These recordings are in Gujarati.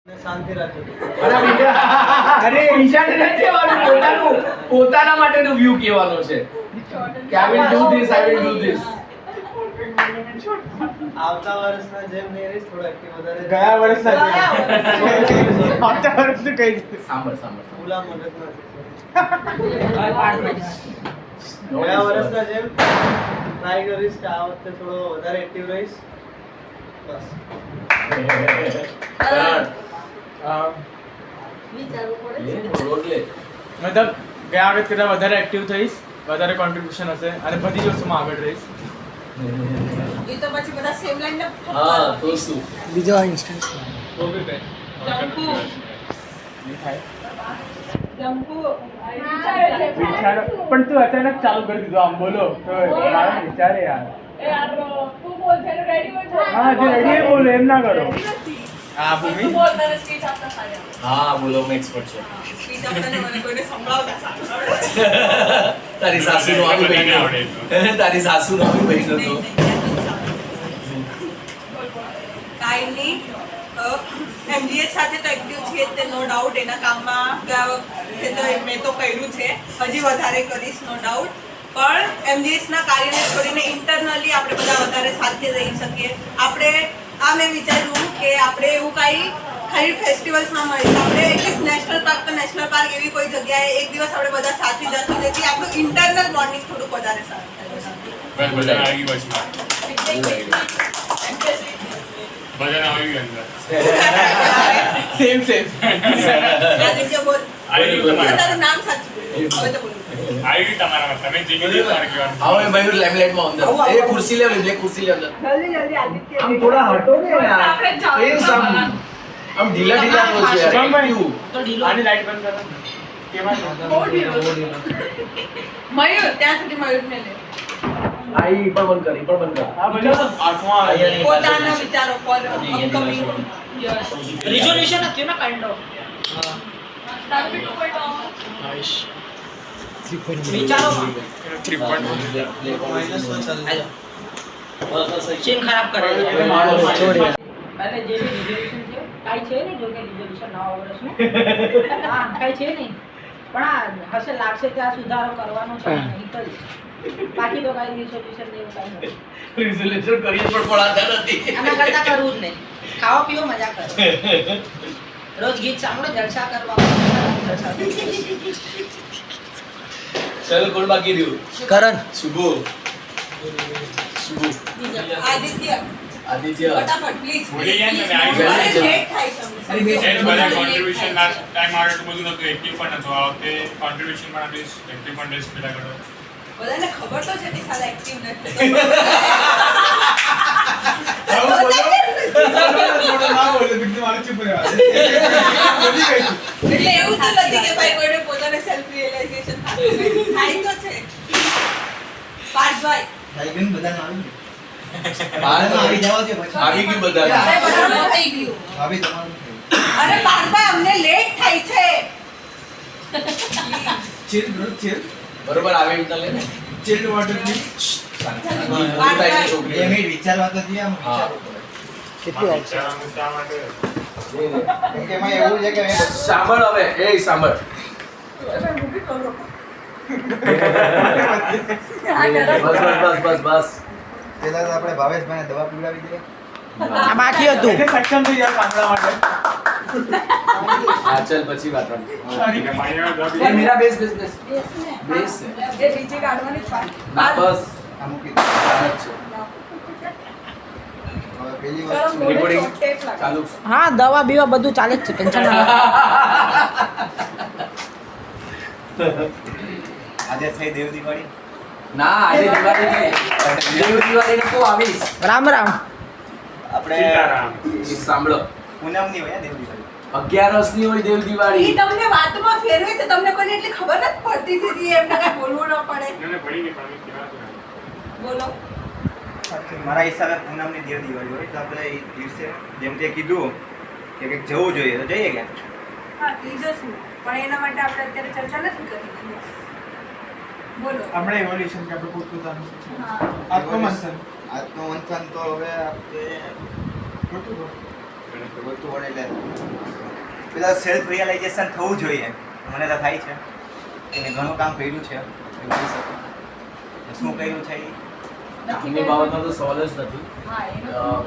શાંતિ રાખજો. અરે ઈશાને નથી કહેવાનું, પોતાના માટેનો વ્યૂ કહેવાનો છે કે I will do this, I will do this. આવતા વર્ષના જેમ નહીં રહીશ, થોડા એક્ટિવ વધારે. ગયા વર્ષના આવતા વર્ષનું કઈ સાંભળ ભૂલા મગજમાંથી. ગયા વર્ષના જેમ ટ્રાય કરીશ કે આ વખતે થોડો વધારે એક્ટિવ રહીશ. બસ. મતલબ ગયા વખત કરતાં વધારે એક્ટિવ થઈશ, વધારે કોન્ટ્રીબ્યુશન હશે અને બધી જ વસ્તુમાં આગળ રહીશ. એ તો પછી બધા સેમ લાઈન ને હા તો શું બીજો ઇન્સ્ટન્સ તો બી કઈ જંકુ નહીં થાય. જંકુ વિચાર પણ તું અચાનક ચાલુ કરી દીધું આમ બોલો તો મારો વિચારે યાર. તું બોલ છે રેડી હોય તો હા જે રેડી બોલો એમ ના કરો. હા તું ભૂમિ બોલ તને સ્પીચ આપતા સારી હા બોલો હું એક્સપર્ટ છું. સ્પીચ આપતા ને મને કોઈને સંભળાવતા સારું તારી સાસુનો આવી બહેનો તારી સાસુનો આવી બહેનો તો કાઈ નહીં એમડીએસ સાથે તો એક્ટિવ છીએ તે નો ડાઉટ એના કામમાં મેં તો કર્યું છે હજી વધારે કરીશ નો ડાઉટ પણ એમડીએસ ના કાર્યને છોડીને ઇન્ટરનલી આપણે બધા વધારે સાથે રહી શકીએ આપણે આ મેં વિચાર્યું કે આપણે એવું કાંઈ ખાલી ફેસ્ટિવલ્સમાં મળીશું આપણે એટલીસ્ટ નેશનલ પાર્ક એવી કોઈ જગ્યાએ એક દિવસ આપણે બધા સાથે જશું જેથી આપણું ઇન્ટરનલ બોન્ડિંગ થોડુંક વધારે સારું સેમ આદિત્ય બોલ તારું નામ સાચું હવે તો બોલ હવે ભાઈ લાઇમલાઇટમાં અંદર એ ખુરશી લે લે ખુરશી લે અંદર જલ્દી આદિત્ય આમ થોડા હટો ને યાર એ આમ ઢીલા ઢીલા રહો છો યાર ક્યું આની લાઈટ બંધ કરો. કેમાં મયુર ત્યાં સુધી મયુરને લે આઈ પણ બંધ કરી પણ બંધ કર આ બધું આંખમાં આવી જાય. પોતાના વિચારો ફોર અપકમિંગ યસ રિઝોલ્યુશન હતું ને કાઇન્ડ ઓફ વિચારો સીન ખરાબ કરે છે અને જે રિઝોલ્યુશન છે કાઈ છે ને જો કે રિઝોલ્યુશન નવા વર્ષનું હા કાઈ છે નહીં પણ આ હશે લાગશે ત્યાં સુધારો કરવાનો છે નહીં કરી બાકી તો કાઈ રિઝોલ્યુશન નહીં કાઈ નથી રિઝોલ્યુશન કરીએ પણ પડાતા નથી આના કરતા કરવું જ નહીં ખાઓ પીઓ મજા કરો રોજ ગીત સાંભળો જલસા કરવા ચલ કોણ બાકી રહ્યું કરણ શુભુ આદિત્ય આદિત્ય ફટાફટ પ્લીઝ બોલી જાય ને, આવી લેટ જાય. થાય અરે બે તમને બધા કોન્ટ્રીબ્યુશન લાસ્ટ ટાઈમ આવે તો બધું નતું એક્ટિવ પણ નતું આ વખતે કોન્ટ્રીબ્યુશન પણ આપીશ એક્ટિવ પણ ડેસ પેલા કરો બધાને ખબર તો છે કે સાલા એક્ટિવ નથી એટલે એવું તો નથી કે ભાઈ કોઈને પોતાને સેલ્ફ રિયલાઇઝેશન થાય તો છે પાર્થભાઈ આવી ગયું બધા અરે બરાબર થઈ ગયું અરે પાર્થભાઈ અમને લેટ થાય છે બરોબર આવે એમ લે ને ચિલ્ડ વોટર પ્લીઝ. છોકરી વિચારવા તો દે આમ હા. કેટલું આવશે શા માટે એમાં એવું છે કે સાંભળ હવે એ સાંભળ બસ પેલા તો આપણે ભાવેશભાઈને દવા પીવડાવી દઈએ. આ બાકી હતું એટલે સક્ષમ થઈ જાય સાંભળવા માટે. હા ચલ પછી વાત રમ એ મીરા બેસ બેસ બેસ બેસ એ નીચે કાઢવાની જ વાત ના બસ આ મૂકી દે. આ જ છે. હવે પેલી ચલો, વસ્તુ મોઢે Recording ટેપ લાગે. ચાલુ હા દવા બીવા બધું ચાલે જ છે ટેન્શન ના લો. આજે થઈ દેવ દિવાળી. ના આજે દિવાળી છે દેવ દિવાળી ને તો આવીશ રામ રામ આપણે સાંભળો પૂનમની હોય દેવ દિવાળી. 11 ની હોય દેવ ઈ દિવાળી તમને વાતમાં ફેરવે છે તમને કોઈને એટલી ખબર નથી પડતી હતી એમને કઈ બોલવું ન પડે મને પડી ગઈ પણ કહેવાતું નહીં. બોલો મારા હિસાબે પૂનમની દેવ દિવાળી હોય તો આપણે એ દિવસે જેમ તે કીધું કે કંઈક જવું જોઈએ તો જઈએ ક્યાં. હા જઈશું પણ એના માટે આપણે અત્યારે ચર્ચા નથી કરી બોલો આપણે evolution કે આપણે પોતપોતાનું. હા આત્મમંથન. આત્મમંથન તો હવે આપણે ખોટું બોલ. ગોતવું પડે એટલે પેલા સેલ્ફ રિયલાઇઝેશન થવું જોઈએ. મને તો થાય છે કે મેં ઘણું કામ કર્યું છે એવું કહી શકું. શું કર્યું છે એ કામની બાબતમાં તો સવાલ જ નથી.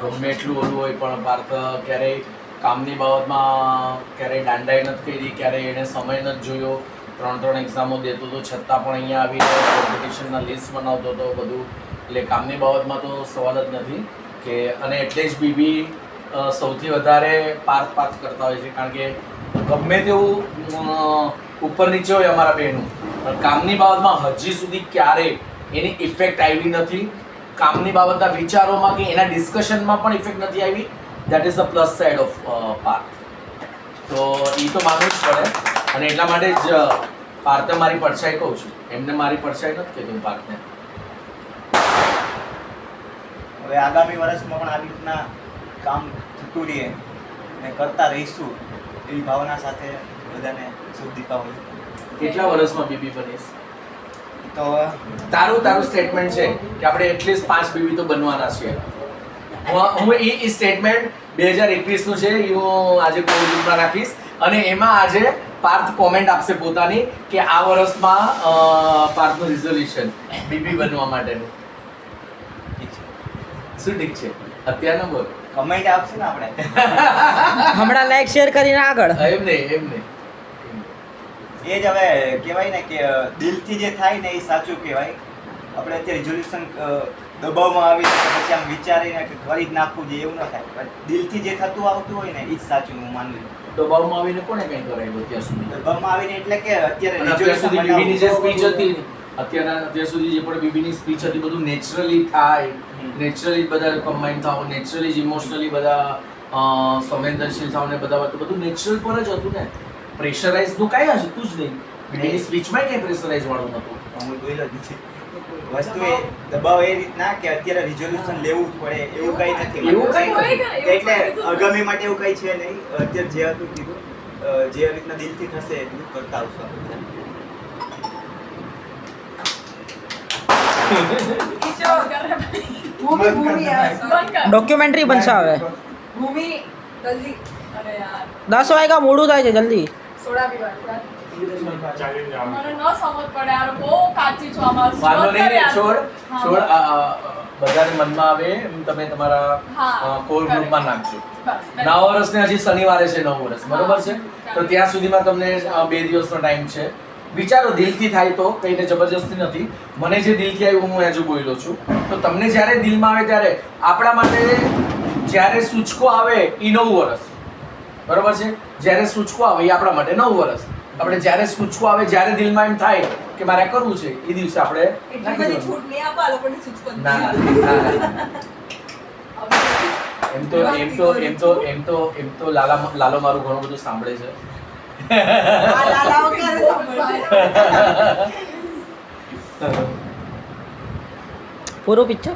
ગમે એટલું ઓલું હોય પણ પાર્થ ક્યારેય કામની બાબતમાં ક્યારેય દાંડાઈ નથી કરી, ક્યારેય એને સમય નથી જોયો. 3 એક્ઝામો દેતો હતો છતાં પણ અહીંયા આવીને કોમ્પિટિશનના લિસ્ટ બનાવતો હતો બધું. એટલે કામની બાબતમાં તો સવાલ જ નથી કે અને એટલે જ બીબી સૌથી વધારે પાર્થ કરતા હોય છે. કારણ કે ગમે તેવું ઉપર નીચે હોય અમારા બેનું, પણ કામની બાબતમાં હજી સુધી ક્યારેય એની ઇફેક્ટ આવી નથી. કામની બાબતના વિચારોમાં કે એના ડિસ્કશનમાં પણ ઇફેક્ટ નથી આવી. That is the plus side of પાર્થ. તો એ તો માનવું જ પડે અને એટલા માટે જ પાર્થને મારી પડછાઈ કહું છું, એમને મારી પડછાઈ નથી કીધું પાર્થને. હવે આગામી વર્ષમાં પણ આવી રીતના કામ થતું રહે અને કરતા રહીશું એવી ભાવના સાથે બધાને શુભ દીપાવલી. કેટલા વર્ષમાં બીબી બનીશ? તો તારું સ્ટેટમેન્ટ છે કે આપણે એટલીસ્ટ 5 બીબી તો બનવાના છીએ. હું એ સ્ટેટમેન્ટ 2021 નું છે એ હું આજે કોવિડમાં રાખીશ અને એમાં આજે પાર્થ કોમેન્ટ આપશે પોતાની કે આ વર્ષમાં પાર્થનું રિઝોલ્યુશન બીબી બનવા માટેનું. શું ઠીક છે? અત્યારનો બોલ. કમેન્ટ આપશે ને આપણે હમણાં લાઈક શેર કરીને આગળ. એમ નહીં એ જ હવે કહેવાય ને કે દિલથી જે થાય ને એ સાચું કહેવાય. આપણે અત્યારે રિઝોલ્યુશન દબાવમાં આવી પછી આમ વિચારીને કે કરી જ નાખવું જોઈએ એવું ન થાય. પણ દિલથી જે થતું આવતું હોય ને એ જ સાચું હું માનું છું. દબાવમાં આવીને કોને કંઈ કરાવ્યું અત્યાર સુધી? દબાવમાં આવીને એટલે કે અત્યારે અને અત્યાર સુધી બીબીની જે સ્પીચ resolution હતી અત્યાર સુધી જે પણ બીબીની સ્પીચ હતી બધું નેચરલી થાય, નેચરલી બધા કમ્બાઈન થાવ, નેચરલી જ ઇમોશનલી બધા સંવેદનશીલ થાવ ને બધા બધું નેચરલ પર જ હતું ને. પ્રેશરાઇઝ નું કાંઈ હતું જ નહીં. બીબીની સ્પીચમાં કંઈ પ્રેશરાઇઝ વાળું નહોતું. હું બોલ્યો જ નથી. વસ્તુ એ દબાવ એ રીતના કે અત્યારે રિઝોલ્યુશન લેવું જ પડે એવું કંઈ નથી. એવું કંઈ નથી. એટલે આગામી માટે એવું કંઈ છે નહીં. અત્યારે જે હતું કીધું જે રીતના દિલથી થશે એટલું કરતા આવશું આપણે. ડોક્યુમેન્ટરી બનશે હવે. ભૂમિ જલ્દી. અરે યાર 10 વાગ્યા મોડું થાય છે જલ્દી. સોડા પીવા. ચાલીને જવાનું. મને ન સમજ પડે યાર, બહુ કાચી છો આમાં. વાંધો નહીં, યાર. છોડ હા. બધાને મનમાં આવે એમ તમે તમારા હા. કોર ગ્રુપમાં નાખજો. બસ. નવા વર્ષને હજી શનિવારે છે 9 વર્ષ, બરોબર છે? તો ત્યાં સુધીમાં તમને 2 દિવસનો ટાઈમ છે. વિચારો દિલથી થાય તો, કઈને જબરજસ્તી નથી. મને જે દિલથી આવ્યું હું હજુ બોલ્યો છું. તો તમને જ્યારે દિલમાં આવે ત્યારે આપણા માટે જ્યારે સૂચકો આવે એ 9 વર્ષ, બરોબર છે? જ્યારે સૂચકો આવે એ આપણા માટે 9 વર્ષ. આપણે જ્યારે સૂચકો આવે, જ્યારે દિલમાં એમ થાય કે મારે આ કરવું છે, એ દિવસે આપણે એટલી નાખી બધી દેવાનું. છૂટ નહીં આપો આ લોકોની સૂચકો ના ના. એમ તો લાલો મારું ઘણું બધું સાંભળે છે. આ લાલાઓ ક્યારે સાંભળશે? પૂરું પિક્ચર